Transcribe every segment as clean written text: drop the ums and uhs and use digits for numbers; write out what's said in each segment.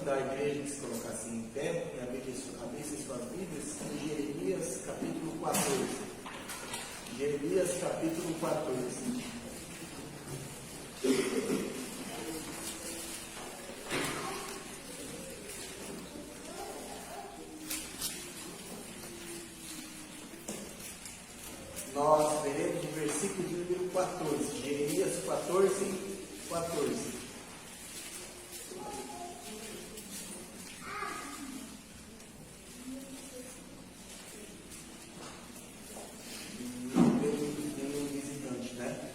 convidar a igreja que se colocasse em pé e abrisse suas Bíblias em Jeremias capítulo 14. Jeremias capítulo 14. Nós veremos o versículo de número 14, Jeremias 14, 14. Nenhum visitante, né?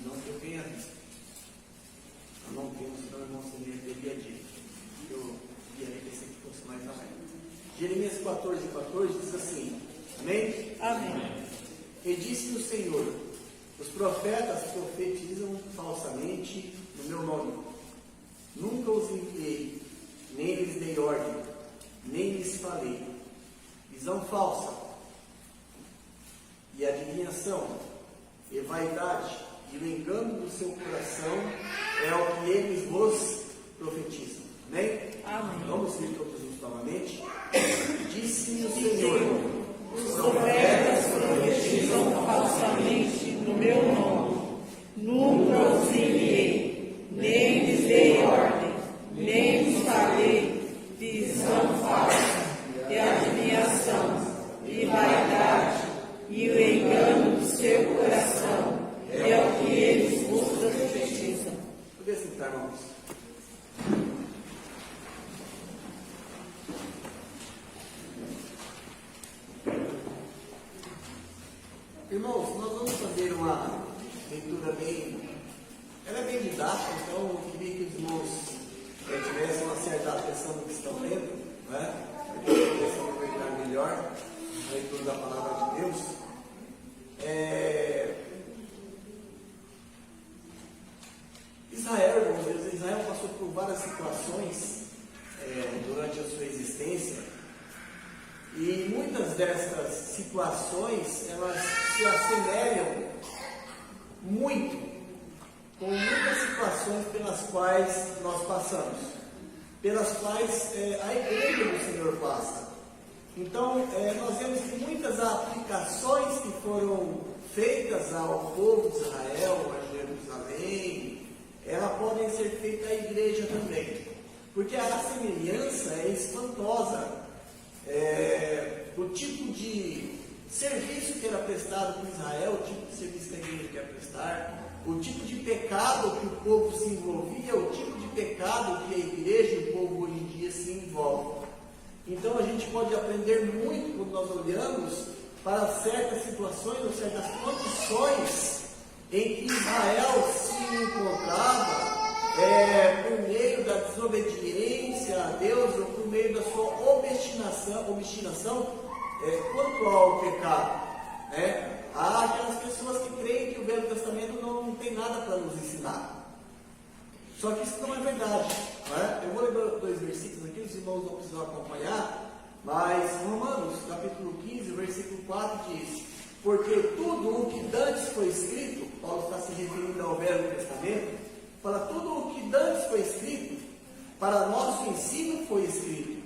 Não que eu tenha visto. Eu não tenho, senão o irmão Samir teria dito. Eu queria que esse aqui fosse mais além. Jeremias 14, 14 diz assim: Amém? Amém. E disse o Senhor: os profetas profetizam falsamente no meu nome. Nunca os enviei, nem lhes dei ordem, nem lhes falei. Visão falsa, e adivinhação, e vaidade, e o engano do seu coração é o que eles vos profetizam. Amém? Amém. Vamos ler todos juntos novamente. Disse o Senhor: os profetas profetizam falsamente no meu nome. Nunca os enviei, nem lhes dei ordem, nem lhes falei. Visão falsa, e adivinhação, e vaidade, e o engano do seu coração é o que eles vos profetizam. Poder sentar, irmãos. Irmãos, nós vamos fazer uma leitura ela é bem didática, então eu queria que os irmãos tivessem uma certa atenção no que estão lendo, né? Para que eles possam aproveitar melhor a leitura da palavra de Deus. Israel, irmãos, Israel passou por várias situações durante a sua existência. E muitas dessas situações, elas se assemelham muito com muitas situações pelas quais nós passamos, pelas quais a igreja do Senhor passa. Então, nós vemos que muitas aplicações que foram feitas ao povo de Israel, a Jerusalém, elas podem ser feitas à igreja também, porque a semelhança é espantosa. O tipo de serviço que era prestado por Israel, o tipo de serviço que a igreja quer prestar, o tipo de pecado que o povo se envolvia, o tipo de pecado que a igreja e o povo hoje em dia se envolvem. Então a gente pode aprender muito quando nós olhamos para certas situações ou certas condições em que Israel se encontrava por meio da desobediência a Deus ou por meio da sua obstinação quanto ao pecado. Há aquelas pessoas que creem que o Velho Testamento não tem nada para nos ensinar. Só que isso não é verdade. Eu vou ler dois versículos aqui, os irmãos não precisam acompanhar, mas Romanos capítulo 15, versículo 4 diz: porque tudo o que dantes foi escrito, Paulo está se referindo ao Velho Testamento, para tudo o que dantes foi escrito, para nosso ensino foi escrito,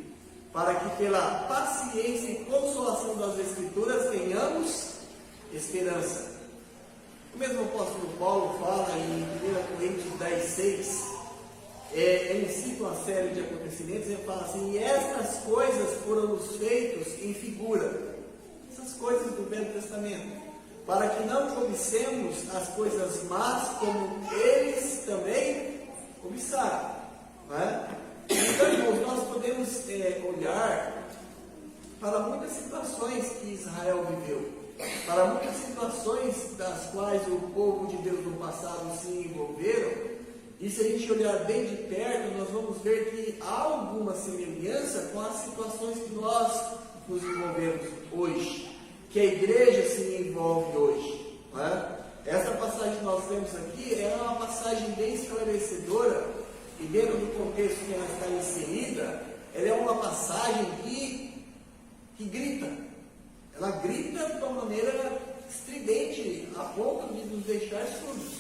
para que pela paciência e consolação das Escrituras tenhamos esperança. O mesmo apóstolo Paulo fala em 1 Coríntios 10:6, ele cita uma série de acontecimentos, ele fala assim: e estas coisas foram-nos feitas em figura, essas coisas do Velho Testamento, para que não cobicemos as coisas más como eles também cobiçaram. Então, irmãos, nós podemos olhar para muitas situações que Israel viveu, para muitas situações das quais o povo de Deus no passado se envolveram, e se a gente olhar bem de perto, nós vamos ver que há alguma semelhança com as situações que nós nos envolvemos hoje, que a igreja se envolve hoje. Essa passagem que nós temos aqui é uma passagem bem esclarecedora, e dentro do contexto que ela está inserida, ela é uma passagem que grita. Ela grita de uma maneira estridente, a ponto de nos deixar surdos.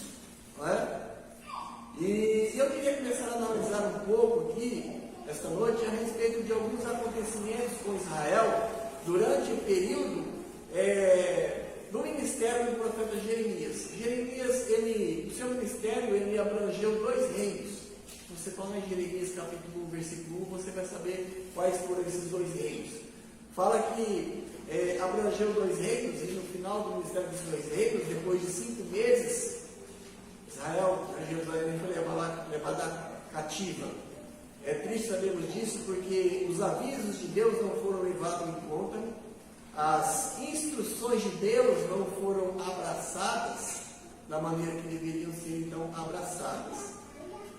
E eu queria começar a analisar um pouco aqui esta noite a respeito de alguns acontecimentos com Israel durante o período do ministério do profeta Jeremias. Jeremias, o seu ministério, ele abrangeu 2 reinos. Se você falar em Jeremias capítulo 1, versículo 1, você vai saber quais foram esses 2 reinos. Fala que abrangeu 2 reinos, e no final do ministério dos 2 reinos, depois de 5 meses, Jerusalém foi levada cativa. É triste sabermos disso, porque os avisos de Deus não foram levados em conta, as instruções de Deus não foram abraçadas da maneira que deveriam ser então abraçadas.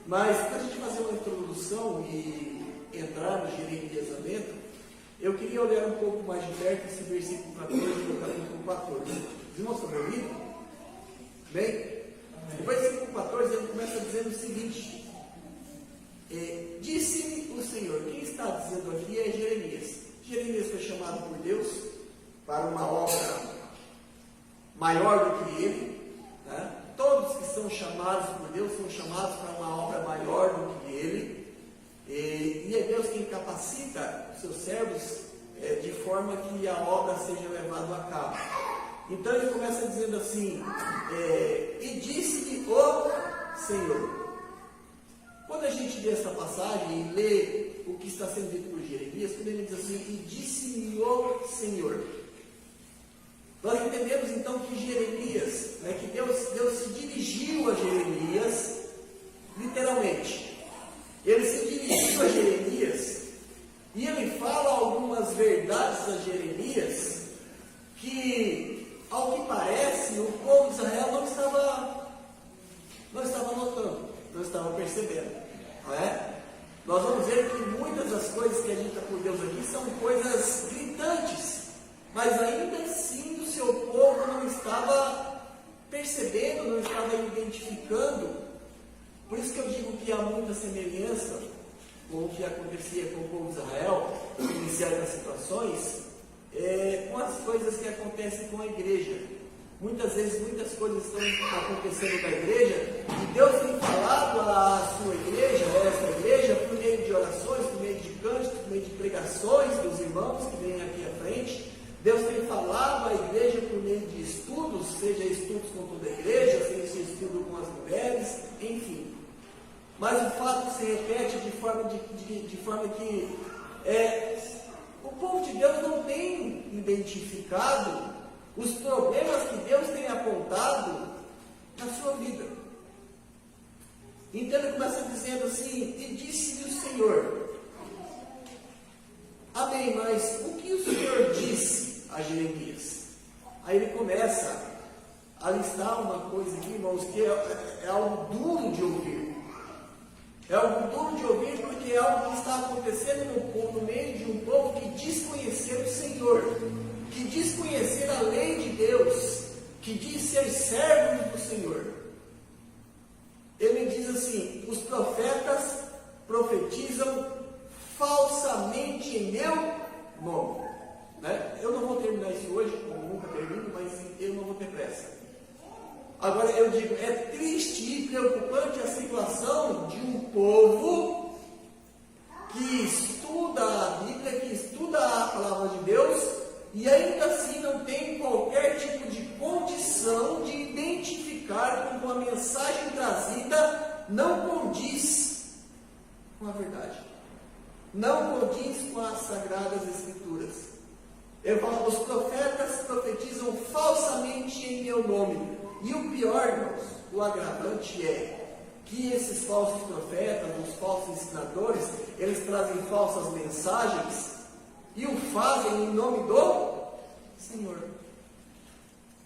Mas para a gente fazer uma introdução e entrar no Jeremias dentro, eu queria olhar um pouco mais de perto esse versículo 14 do capítulo 14. Os irmãos estão me ouvindo? Bem? O versículo 14 ele começa dizendo o seguinte: disse-me o Senhor. Quem está dizendo aqui é Jeremias. Jeremias foi chamado por Deus para uma obra maior do que ele, né? Todos que são chamados por Deus são chamados para uma obra maior do que ele, e é Deus quem capacita os seus servos de forma que a obra seja levada a cabo. Então ele começa dizendo assim: e disse-lhe o Senhor. Quando a gente lê essa passagem e lê o que está sendo dito por Jeremias, quando ele diz assim, e disse-lhe o Senhor, nós entendemos então que Jeremias, que Deus se dirigiu a Jeremias, literalmente. Ele se dirigiu a Jeremias e ele fala algumas verdades a Jeremias que, ao que parece, o povo de Israel não estava notando, não estava percebendo, não é? Nós vamos ver que muitas das coisas que a gente está por Deus aqui são coisas gritantes, mas ainda assim o seu povo não estava percebendo, não estava identificando. Por isso que eu digo que há muita semelhança com o que acontecia com o povo de Israel, iniciais das situações, com as coisas que acontecem com a igreja. Muitas vezes, muitas coisas estão acontecendo com a igreja, e Deus tem falado à sua igreja, a essa igreja, por meio de orações, por meio de cânticos, por meio de pregações dos irmãos que vêm aqui à frente. Deus tem falado à igreja por meio de estudos, seja estudos com toda a igreja, seja estudo com as mulheres, enfim. Mas o fato se repete de forma que o povo de Deus não tem identificado os problemas que Deus tem apontado na sua vida. Então ele começa dizendo assim, e disse-lhe o Senhor. Amém, mas o que o Senhor disse a Jeremias? Aí ele começa a listar uma coisa aqui, irmãos, que é algo duro de ouvir. É algo duro de ouvir porque é algo que está acontecendo no meio de um povo que diz conhecer o Senhor, que diz conhecer a lei de Deus, que diz ser servos do Senhor. Ele diz assim: os profetas profetizam falsamente em meu nome. Eu não vou terminar isso hoje, como nunca termino, mas eu não vou ter pressa. Agora eu digo, é triste e preocupante a situação de um povo que estuda a Bíblia, que estuda a palavra de Deus, e ainda assim não tem qualquer tipo de condição de identificar quando a mensagem trazida não condiz com a verdade, não condiz com as Sagradas Escrituras. Eu falo, os profetas profetizam falsamente em meu nome. E o pior, irmãos, o agravante é que esses falsos profetas, os falsos ensinadores, eles trazem falsas mensagens e o fazem em nome do Senhor.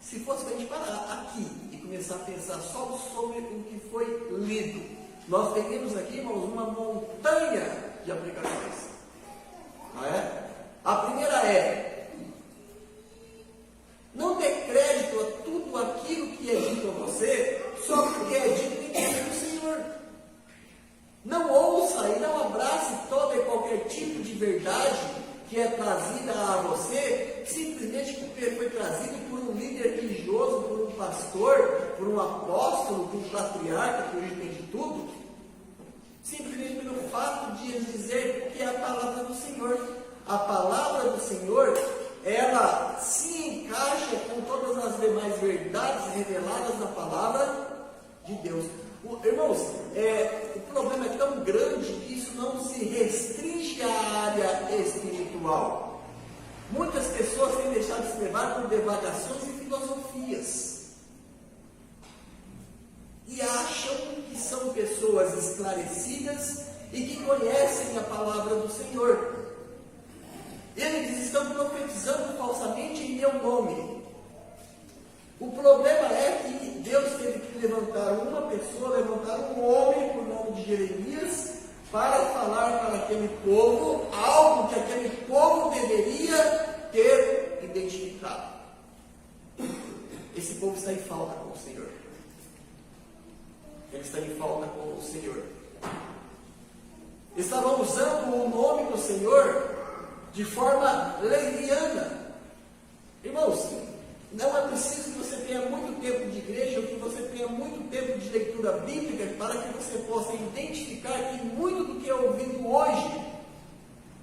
Se fosse para a gente parar aqui e começar a pensar só sobre o que foi lido, nós teríamos aqui, irmãos, uma montanha de aplicações. Não é? A primeira é: não dê crédito a tudo aquilo que é dito a você só porque é dito em nome do Senhor. Não ouça e não abrace toda e qualquer tipo de verdade que é trazida a você simplesmente porque foi trazido por um líder religioso, por um pastor, por um apóstolo, por um patriarca, que hoje tem de tudo. simplesmente pelo fato de eles dizer que é a palavra do Senhor. A palavra do Senhor, ela se encaixa com todas as demais verdades reveladas na palavra de Deus. Irmãos, o problema é tão grande que isso não se restringe à área espiritual. Muitas pessoas têm deixado de se levar por divagações e filosofias. E acham que são pessoas esclarecidas e que conhecem a palavra do Senhor. Eles estão profetizando falsamente em meu nome. O problema é que Deus teve que levantar uma pessoa, levantar um homem por nome de Jeremias, para falar para aquele povo algo que aquele povo deveria ter identificado. Esse povo está em falta com o Senhor. Ele está em falta com o Senhor. Estavam usando o nome do Senhor de forma leviana. Irmãos, não é preciso que você tenha muito tempo de igreja, ou que você tenha muito tempo de leitura bíblica, para que você possa identificar que muito do que é ouvido hoje,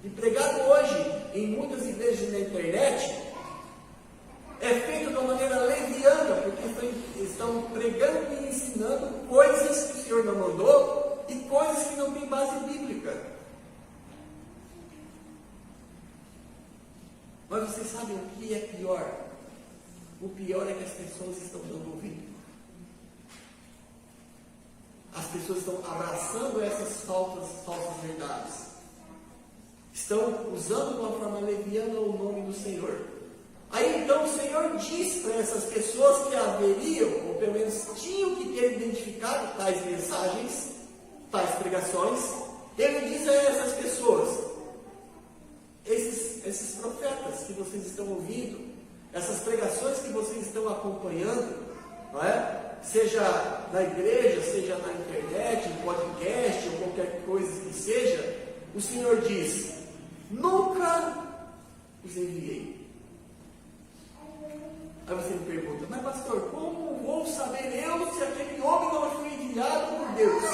e pregado hoje em muitas igrejas na internet, é feito de uma maneira leviana, porque estão pregando e ensinando coisas que o Senhor não mandou, e coisas que não têm base bíblica. Mas vocês sabem o que é pior? O pior é que as pessoas estão dando ouvido. As pessoas estão abraçando essas falsas verdades. Estão usando de uma forma leviana o nome do Senhor. Aí então o Senhor diz para essas pessoas que haveriam, ou pelo menos tinham que ter identificado tais mensagens, tais pregações. Ele diz a essas pessoas: esses profetas que vocês estão ouvindo, essas pregações que vocês estão acompanhando, não é? Seja na igreja, seja na internet, em podcast, ou qualquer coisa que seja, o Senhor diz: nunca os enviei. Aí você me pergunta: mas pastor, como vou saber eu se aquele homem não foi enviado por Deus?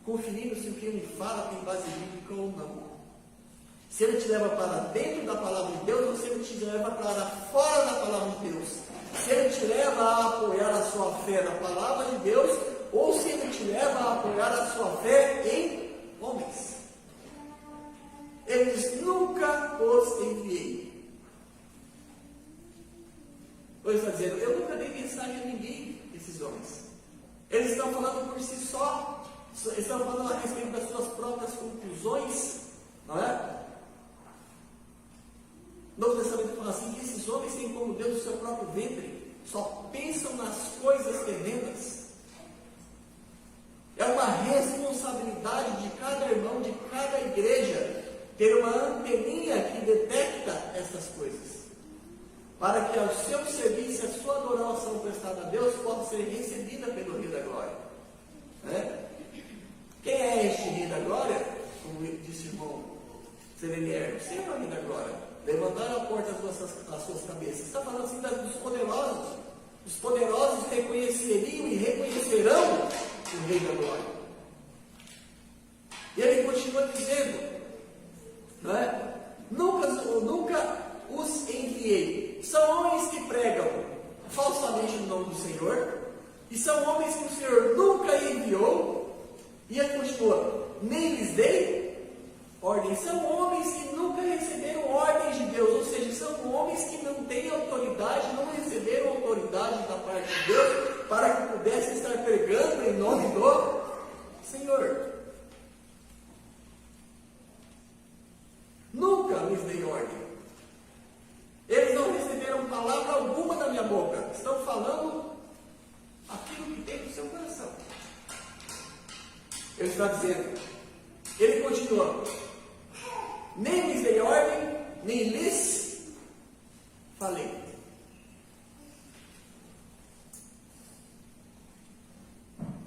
Conferindo se o que ele fala tem base bíblica ou não. Se ele te leva para dentro da palavra de Deus, ou se ele te leva para fora da palavra de Deus. Se ele te leva a apoiar a sua fé na palavra de Deus, ou se ele te leva a apoiar a sua fé em homens. Ele diz: nunca os enviei. Ele está dizendo: eu nunca dei mensagem a ninguém, esses homens. Eles estão falando por si só, estão falando a respeito das suas próprias conclusões, não é? O Novo Testamento fala assim, que esses homens têm como Deus o seu próprio ventre, só pensam nas coisas terrenas. É uma responsabilidade de cada irmão, de cada igreja, ter uma anteninha que detecta essas coisas, para que o seu serviço, a sua adoração prestada a Deus, possa ser recebida pelo Rei da Glória. Né? Quem é este Rei da Glória? Como disse o irmão Serenier, o Senhor é o Rei da Glória. Levantaram a porta das suas cabeças. Está falando assim dos poderosos. Os poderosos reconheceriam e reconhecerão o Rei da Glória. E ele continua dizendo, não é? Nunca os enviei. São homens que pregam falsamente no nome do Senhor, e são homens que o Senhor nunca enviou, e ele continua: nem lhes dei ordem. São homens que nunca receberam ordens de Deus, ou seja, são homens que não têm autoridade, não receberam autoridade da parte de Deus para que pudessem estar pregando em nome do Senhor. Nunca lhes dei ordem. Eles não receberam palavra alguma da minha boca. Estão falando aquilo que tem no seu coração. Ele está dizendo, ele continua: nem lhes dei ordem, nem lhes falei.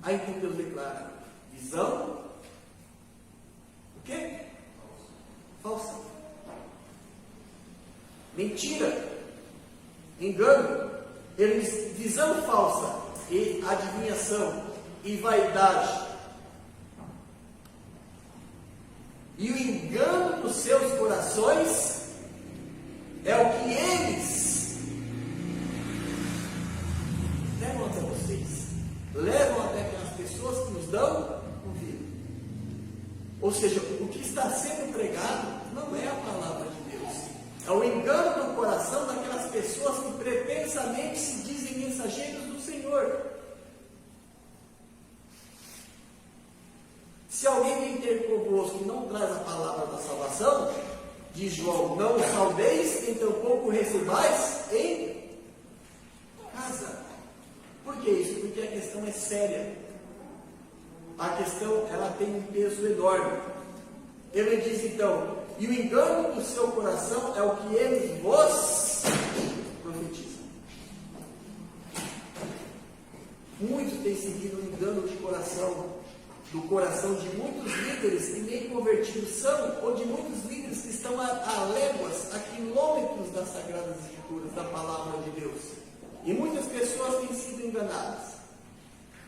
Aí então Deus declara: visão, o quê? Falsa. Mentira. Engano. Ele diz visão falsa e adivinhação. e vaidade. E o engano dos seus corações é o que eles levam até vocês, levam até aquelas pessoas que nos dão ouvido. Ou seja, o que está sendo pregado não é a palavra de Deus, é o engano do coração daquelas pessoas que pretensamente se dizem mensageiros do Senhor. Se alguém vem ter convosco e não traz a palavra da salvação, diz João, não o saudeis, nem tampouco recebais em casa. Por que isso? Porque a questão é séria. A questão, ela tem um peso enorme. Ele diz então, e o engano do seu coração é o que eles vos profetizam. Muito tem seguido o engano de coração, do coração de muitos líderes que nem convertidos são, ou de muitos líderes que estão a léguas, a quilômetros das Sagradas Escrituras, da Palavra de Deus. E muitas pessoas têm sido enganadas.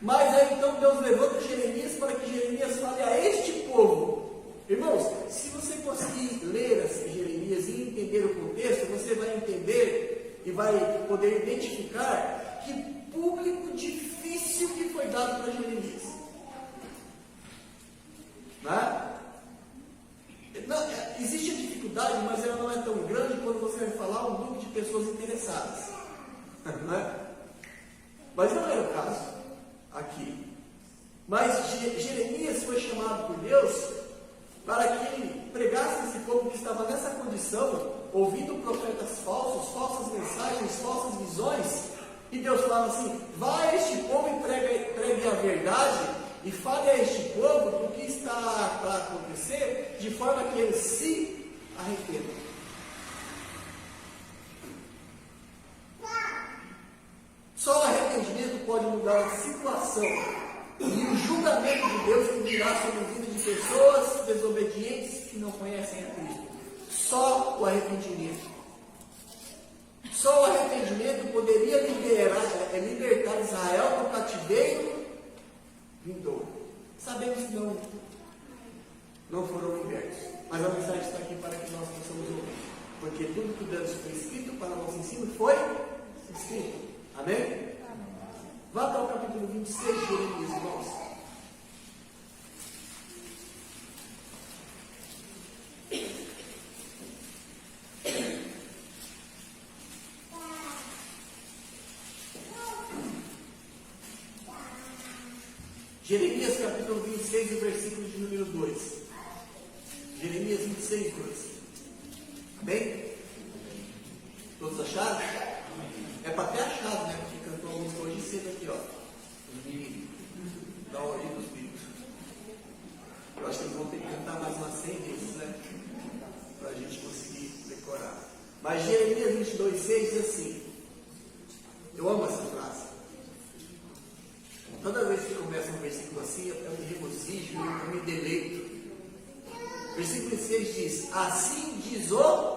Mas aí então Deus levanta Jeremias para que Jeremias fale a este povo. Irmãos, se você conseguir ler assim, Jeremias e entender o contexto, você vai entender e vai poder identificar que público difícil que foi dado para Jeremias. Não, existe a dificuldade, mas ela não é tão grande quando você vai falar a um grupo de pessoas interessadas. Não é? Mas não era o caso aqui. Mas Jeremias foi chamado por Deus para que ele pregasse esse povo que estava nessa condição, ouvindo profetas falsos, falsas mensagens, falsas visões. E Deus falava assim: vai a este povo e pregue a verdade. E fale a este povo do que está para acontecer, de forma que eles se arrependam. Só o arrependimento pode mudar a situação. E o julgamento de Deus que virá sobre a vida de pessoas desobedientes que não conhecem a Cristo. Só o arrependimento. Só o arrependimento poderia libertar Israel do cativeiro vindouro. Sabemos que não foram libertos, mas a mensagem está aqui para que nós possamos ouvir, porque tudo que Deus foi escrito para o nosso ensino foi escrito. Amém? Vá para o capítulo 26 de Jeremias, irmãos. Jeremias capítulo 26, o versículo de número 2. Jeremias 26, 2. Amém? Todos acharam? É para ter achado, né? Porque cantou a música hoje cedo aqui, ó. Os meninos. Da origem dos livros. Eu acho que eles vão ter que cantar mais umas 100 vezes, né? Para a gente conseguir decorar. Mas Jeremias 22, 6 diz assim. Eu amo essa frase. Toda vez que começa um versículo assim, eu me regozijo, eu me deleito. Versículo 6 diz: assim diz o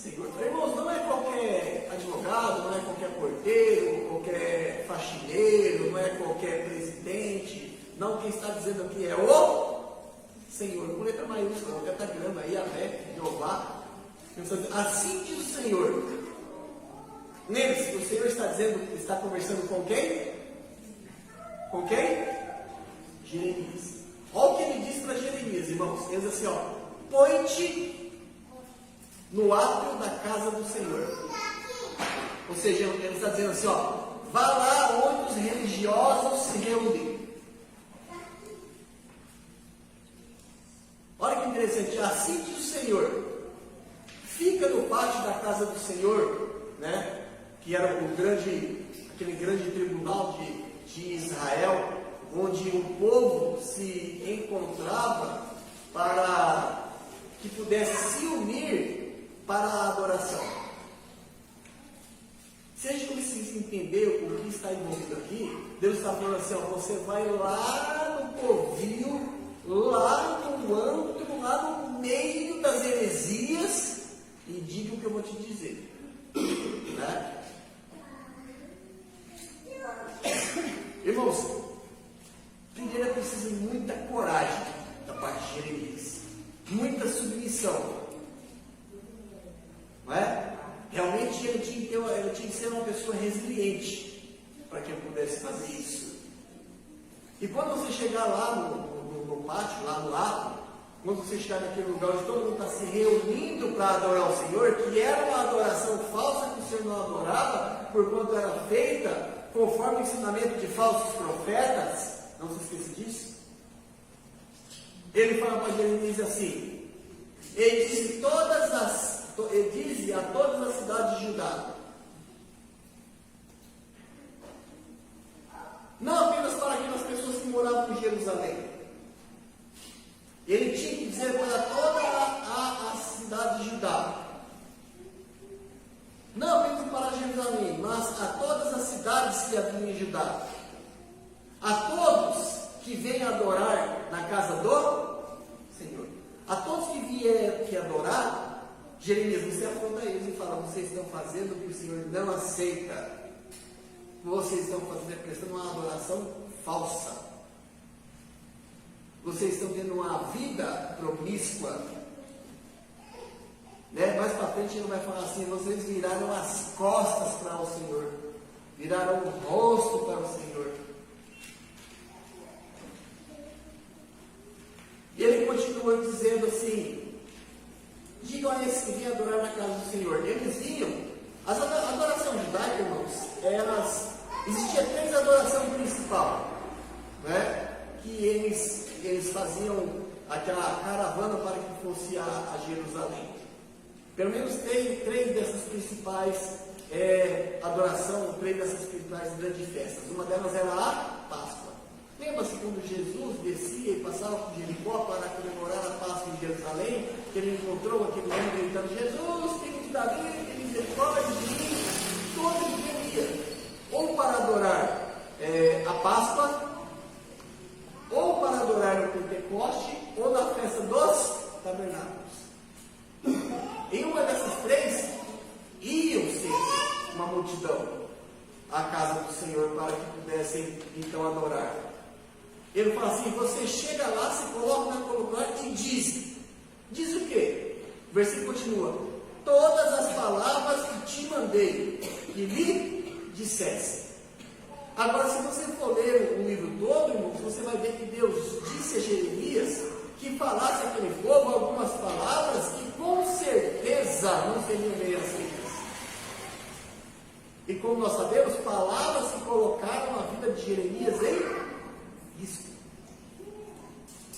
Senhor. Irmãos, não é qualquer advogado, não é qualquer porteiro, qualquer faxineiro, não é qualquer presidente. Não, quem está dizendo aqui é o Senhor, com letra maiúscula, tetragrama, Yahvé, Jeová. Assim diz o Senhor. Lembre-se, o Senhor está dizendo, está conversando com quem? Com quem? Jeremias. Olha o que ele diz para Jeremias, irmãos. Ele diz assim, ó: põe-te no átrio da casa do Senhor. Ou seja, ele está dizendo assim, ó: vá lá onde os religiosos se reúnem. Olha que interessante. Assim diz o Senhor: fica no pátio da casa do Senhor, né? Que era aquele grande tribunal de Israel, onde o povo se encontrava para que pudesse se unir para a adoração. Se a gente conseguisse entender o que está envolvido aqui, Deus está falando assim, ó: você vai lá no covil, lá no antro, lá no meio das heresias, e diga o que eu vou te dizer. Né? Irmãos, pessoa resiliente para que eu pudesse fazer isso. E quando você chegar lá no pátio, lá no ato, quando você chegar naquele lugar onde todo mundo está se reunindo para adorar o Senhor, que era uma adoração falsa que o Senhor não adorava, porquanto era feita conforme o ensinamento de falsos profetas, não se esqueça disso. Ele fala para Jeremias assim, ele disse a todas as cidades de Judá, não apenas para aquelas pessoas que moravam em Jerusalém, ele tinha que dizer para toda a cidade de Judá, não apenas para Jerusalém, mas a todas as cidades que haviam em Judá, a todos que vêm adorar na casa do Senhor, a todos que vierem adorar, Jeremias, você afronta eles e fala, vocês estão fazendo o que o Senhor não aceita, vocês estão fazendo, prestando uma adoração falsa, vocês estão tendo uma vida promíscua, né? Mais para frente ele vai falar assim, vocês viraram as costas para o Senhor, viraram o rosto para o Senhor. E ele continua dizendo assim, digam a esses que vêm adorar na casa do Senhor. Eles vinham, a adoração judaica, irmãos, existia 3 adorações principais, né? Que eles faziam aquela caravana para que fosse a Jerusalém. Pelo menos 3 dessas principais adoração, 3 dessas principais grandes festas. Uma delas era a Páscoa. Lembra-se quando Jesus descia e passava por Jericó para comemorar a Páscoa em Jerusalém, que ele encontrou aquele homem gritando, Jesus, filho de Davi, tem misericórdia de mim. Todos veniam, ou para adorar a Páscoa, ou para adorar o Pentecoste, ou na festa dos tabernáculos. Em uma dessas 3, iam sempre uma multidão à casa do Senhor para que pudessem então adorar. Ele fala assim, você chega lá, se coloca naquele lugar e diz o quê? O versículo continua, todas as palavras que te mandei, que lhe dissesse. Agora, se você for ler o livro todo, irmãos, você vai ver que Deus disse a Jeremias que falasse àquele povo algumas palavras que com certeza não seriam bem aceitas. E como nós sabemos, palavras que colocaram a vida de Jeremias em risco.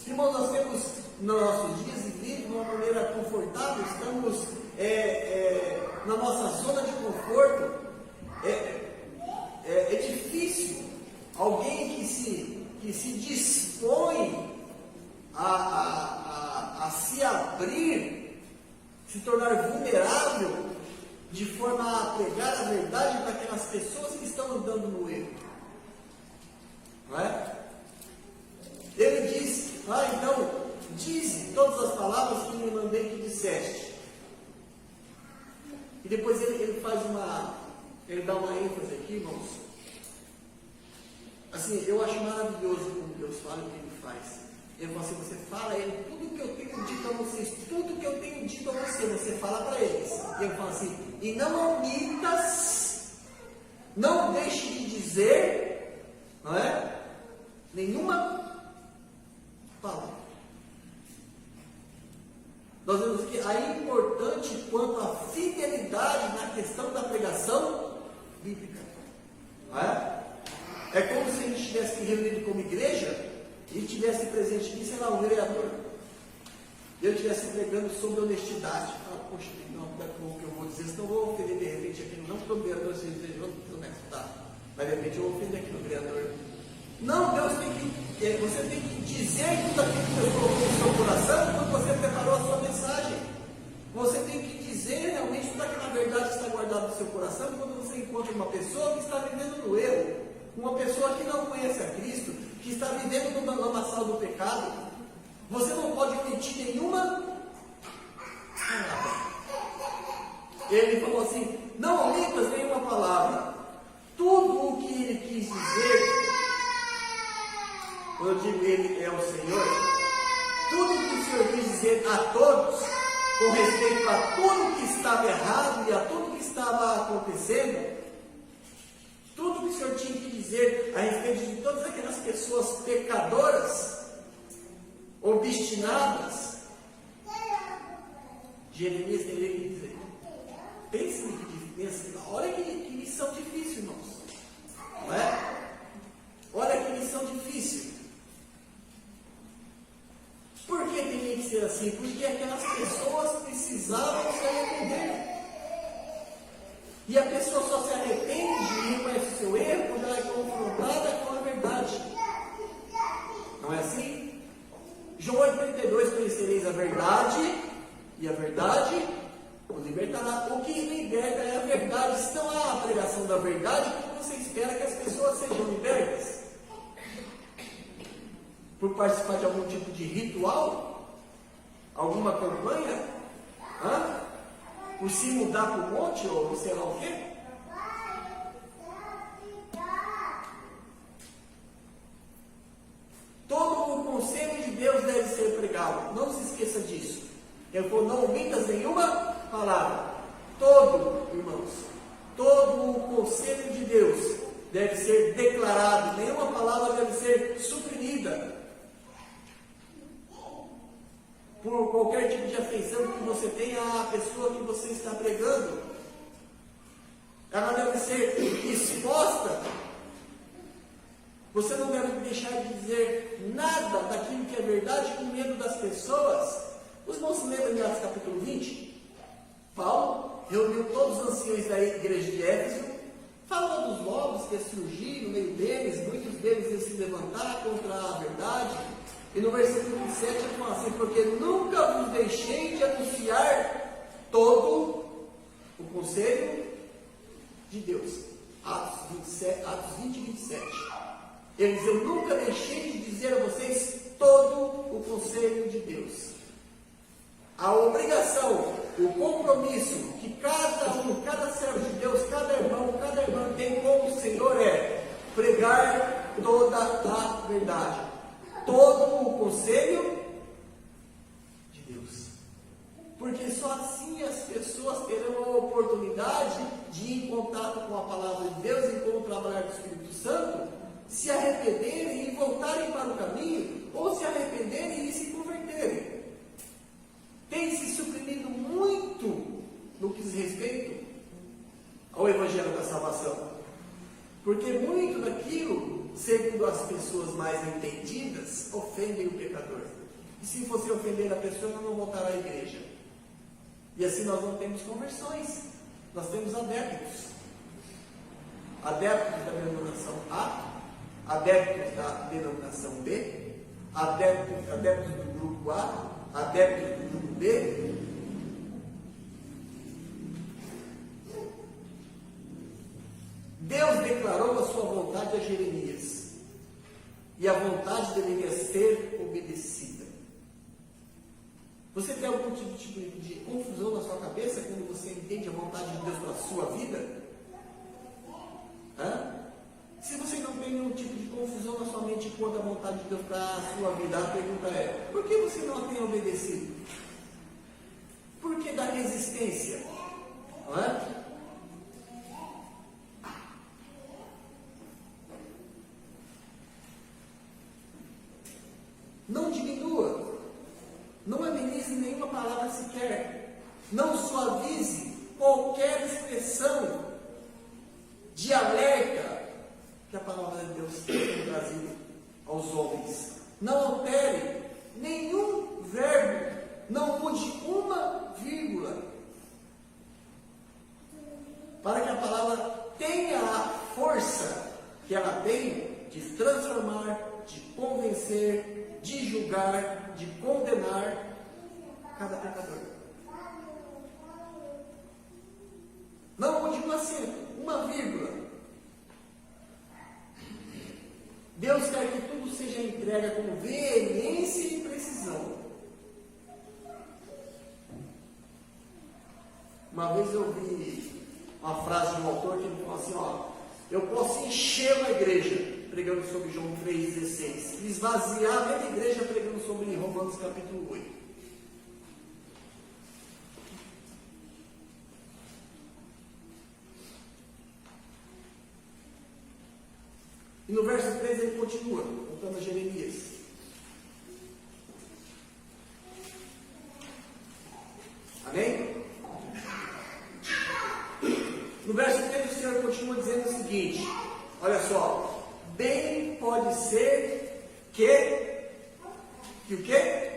Irmãos, nós temos nos nossos dias e vivemos de uma maneira confortável, estamos na nossa zona de conforto. É difícil alguém que se dispõe a se abrir, se tornar vulnerável, de forma a pregar a verdade para aquelas pessoas que estão andando no erro. Não é? Ele diz, então, dize todas as palavras que me mandei que disseste. E depois ele faz ele dá uma ênfase aqui, irmãos. Assim, eu acho maravilhoso como Deus fala o que Ele faz. Ele fala assim, você fala a Ele tudo que eu tenho dito a vocês, tudo que eu tenho dito a você fala para eles. E ele fala assim, e não omitas, não deixe de dizer, não é? Nenhuma palavra. Nós vemos que é importante quanto à fidelidade na questão da pregação bíblica. Não é? É como se a gente estivesse reunido como igreja e tivesse presente aqui, sei lá, um vereador. E eu estivesse pregando sobre honestidade. Fala, poxa, não, o que eu vou dizer, senão eu vou ofender de repente aqui, não porque o vereador seja honesto, tá? Mas de repente eu vou ofender aqui no vereador. Não, Deus você tem que dizer tudo aquilo que Deus colocou no seu coração quando você preparou a sua mensagem. Você tem que dizer realmente toda aquela verdade que está guardada no seu coração quando você encontra uma pessoa que está vivendo no erro, uma pessoa que não conhece a Cristo, que está vivendo no lamaçal do pecado. Você não pode omitir nenhuma palavra. Ele falou assim, não omitas nenhuma palavra. Tudo o que ele quis dizer, quando eu digo Ele é o Senhor, tudo o que o Senhor quis dizer a todos, com respeito a tudo que estava errado e a tudo que estava acontecendo, dizer a respeito de todas aquelas pessoas pecadoras, obstinadas. Jeremias teria que dizer, pense no que pensa, olha que missão difícil, irmãos. Não é? Olha que missão difícil. Por que teria que ser assim? Porque aquelas pessoas precisavam se arrepender. E a pessoa só se arrepende e reconhece o seu erro quando ela é confrontada com a verdade. Não é assim? João 8,32, conhecereis a verdade, e a verdade o libertará. O que liberta é a verdade. Se não há a pregação da verdade, como você espera que as pessoas sejam libertas? Por participar de algum tipo de ritual? Alguma campanha? Por se mudar para o monte ou sei lá o quê? Todo o conselho de Deus deve ser pregado. Não se esqueça disso. Eu vou não omitas nenhuma palavra. Todo, irmãos, todo o conselho de Deus deve ser declarado. Nenhuma palavra deve ser suprimida por qualquer tipo de afeição que você tenha à pessoa que você está pregando. Ela deve ser exposta. Você não deve deixar de dizer nada daquilo que é verdade com medo das pessoas. Os irmãos se lembram de Atos capítulo 20? Paulo reuniu todos os anciões da igreja de Éfeso, falou dos lobos que iam surgir no meio deles, muitos deles iam se levantar contra a verdade. E no versículo 27 ele fala assim, porque nunca vos deixei de anunciar todo o conselho de Deus. Atos 20 e 27. Ele diz, eu nunca deixei de dizer a vocês todo o conselho de Deus. A obrigação, o compromisso que cada servo de Deus, cada irmão, cada irmã tem com o Senhor é pregar toda a verdade. Todo o conselho de Deus. Porque só assim as pessoas terão a oportunidade de ir em contato com a palavra de Deus e com o trabalhar do Espírito Santo, se arrependerem e voltarem para o caminho, ou se arrependerem e se converterem. Tem se suprimido muito no que diz respeito ao Evangelho da Salvação. Porque muito daquilo, segundo as pessoas mais entendidas, ofendem o pecador. E se você ofender a pessoa, ela não voltará à igreja. E assim nós não temos conversões, nós temos adeptos. Adeptos da denominação A, adeptos da denominação B, adeptos do grupo A, adeptos do grupo B. Deus declarou a sua vontade a Jeremias, e a vontade deveria ser obedecida. Você tem algum tipo de confusão na sua cabeça quando você entende a vontade de Deus para a sua vida? Se você não tem nenhum tipo de confusão na sua mente quanto à vontade de Deus para a sua vida, a pergunta é, por que você não a tem obedecido? Por que da resistência? Não é? Não diminua, não amenize nenhuma palavra sequer, não suavize qualquer expressão de alerta que a palavra de Deus tem trazido aos homens. Não altere nenhum verbo, não mude uma vírgula, para que a palavra tenha a força que ela tem de transformar, de convencer, de julgar, de condenar cada pecador. Não mude um acento, uma vírgula. Deus quer que tudo seja entregue com veemência e precisão. Uma vez eu vi uma frase de um autor que ele falou assim, eu posso encher uma igreja pregando sobre João 3,16, esvaziar a mesma igreja pregando sobre Romanos capítulo 8. E no verso 3 ele continua, voltando a Jeremias. Amém? No verso 3 o Senhor continua dizendo o seguinte, olha só, bem pode ser que o quê?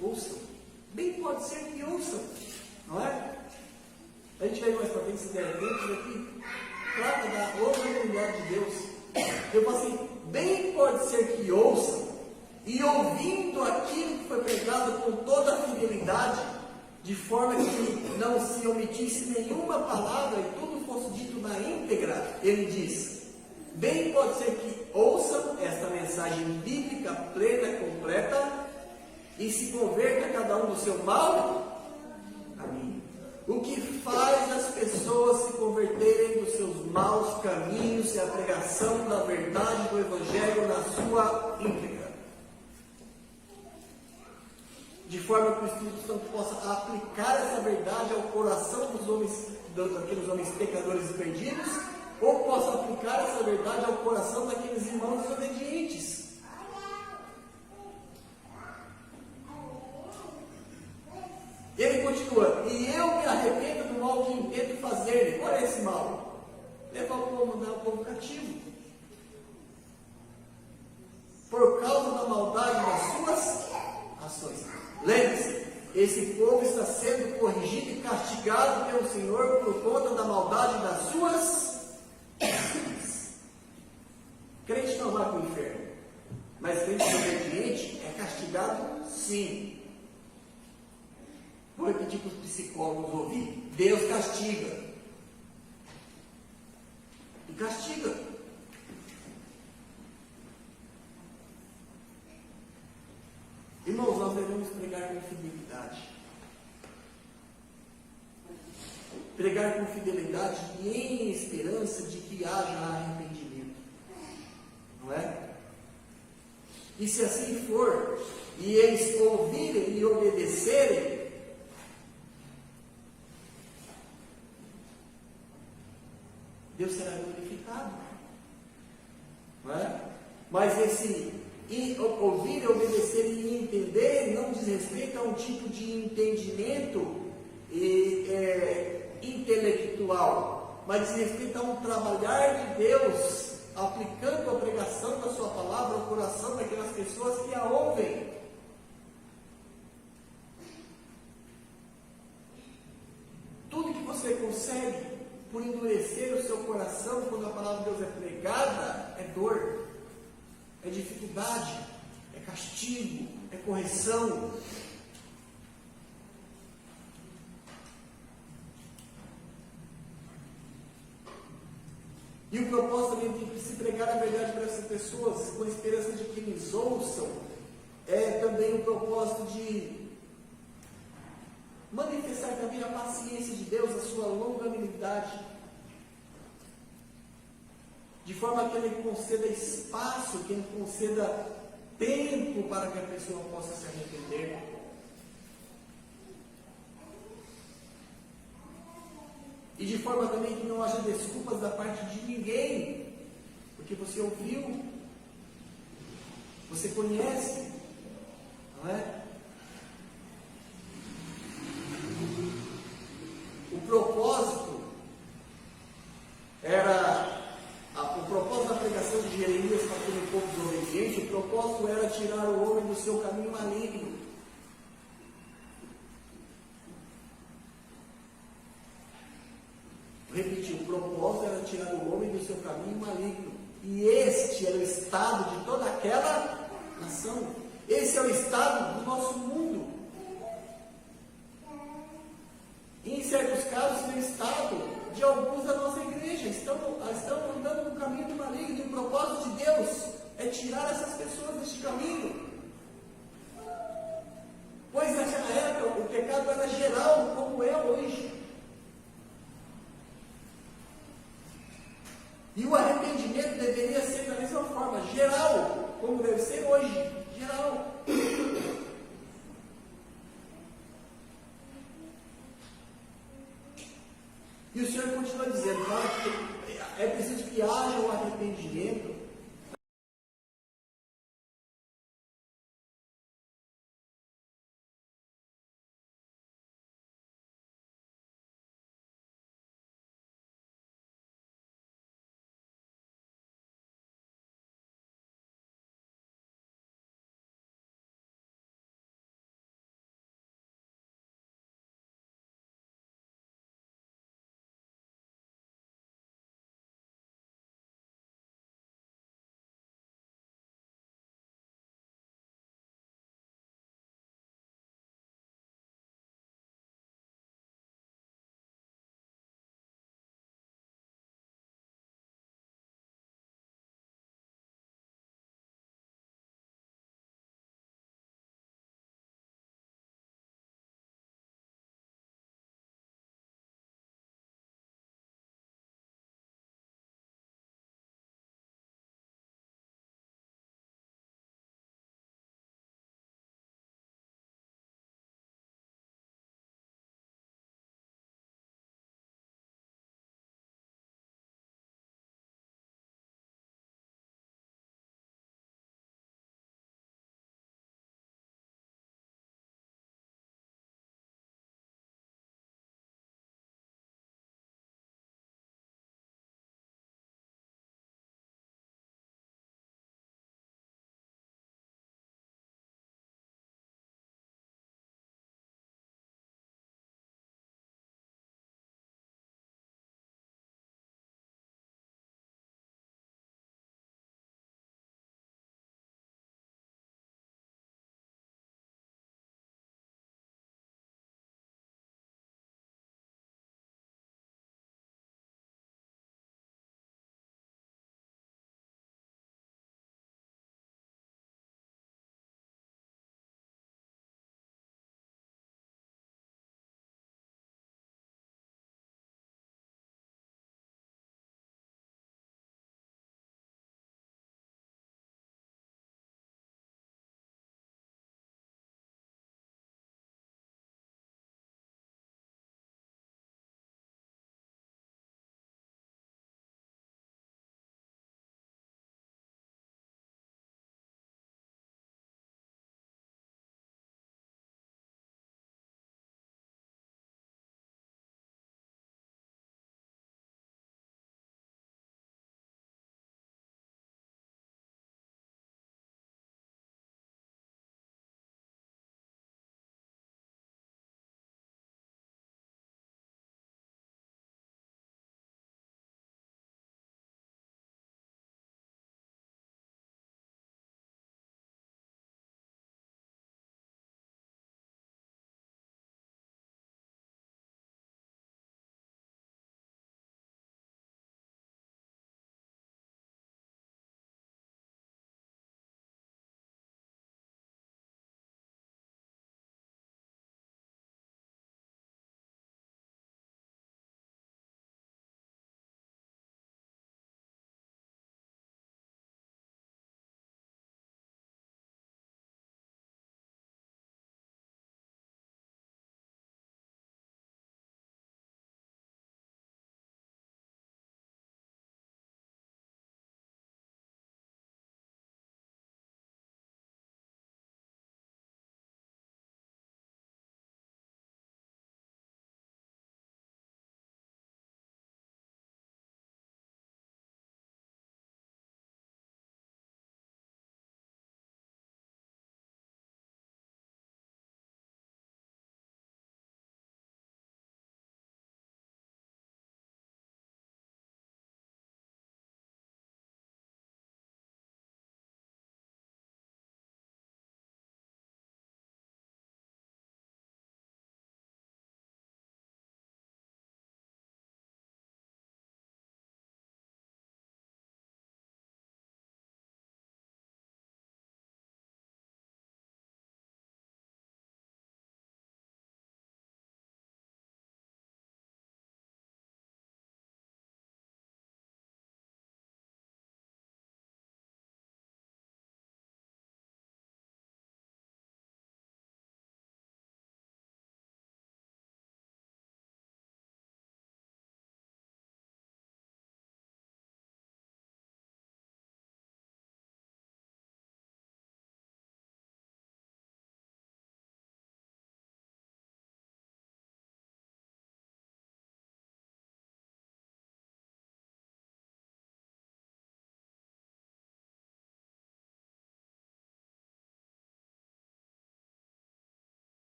Ouçam. Bem pode ser que ouçam, não é? A gente vai mais para frente, se der tempo, aqui trata da oportunidade de Deus. Eu falo assim, bem pode ser que ouçam, e ouvindo aquilo que foi pregado com toda a fidelidade, de forma que não se omitisse nenhuma palavra e tudo fosse dito na íntegra, ele diz, bem pode ser que ouçam esta mensagem bíblica plena, completa, e se converta cada um do seu mal caminho. O que faz as pessoas se converterem dos seus maus caminhos é a pregação da verdade do Evangelho na sua íntegra. De forma que o Espírito Santo possa aplicar essa verdade ao coração dos homens, daqueles homens pecadores e perdidos, ou possa aplicar essa verdade ao coração daqueles irmãos desobedientes. Ele continua, e eu me arrependo do mal que intento fazer. Olha esse mal. Levar o povo, mandar o povo cativo. Por causa da maldade das suas ações. Lembre-se, esse povo está sendo corrigido e castigado pelo Senhor por conta da maldade das suas ações. Crente não vai para o inferno, mas crente obediente é castigado sim. Vou repetir para os psicólogos ouvir. Deus castiga. E castiga. Irmãos, nós devemos pregar com fidelidade. Pregar com fidelidade e em esperança de que haja arrependimento. Não é? E se assim for, e eles ouvirem e obedecerem, Deus será glorificado. Não é? Mas esse ouvir, obedecer e entender não diz respeito a um tipo de entendimento intelectual, mas diz respeito a um trabalhar de Deus, aplicando a pregação da sua palavra ao coração daquelas pessoas que a ouvem. Tudo que você consegue por endurecer o seu coração quando a palavra de Deus é pregada, é dor, é dificuldade, é castigo, é correção. E o propósito também de se pregar a verdade para essas pessoas, com a esperança de que eles ouçam, é também o propósito de manifestar também a paciência de Deus, a sua longanimidade, de forma que Ele conceda espaço, que Ele conceda tempo para que a pessoa possa se arrepender. E de forma também que não haja desculpas da parte de ninguém, porque você ouviu, você conhece, não é? O propósito da pregação de Jeremias para aquele povo desobediente, o propósito era tirar o homem do seu caminho maligno. Vou repetir, o propósito era tirar o homem do seu caminho maligno. E este era o estado de toda aquela nação. Esse é o estado do nosso mundo. E em certos casos, no estado de alguns da nossa igreja, estão andando no caminho do maligno, e o propósito de Deus é tirar essas pessoas deste caminho. Pois naquela época o pecado era geral, como é hoje. E o arrependimento deveria ser da mesma forma, geral, como deve ser hoje, geral. E o Senhor continua dizendo, que é preciso que que haja um arrependimento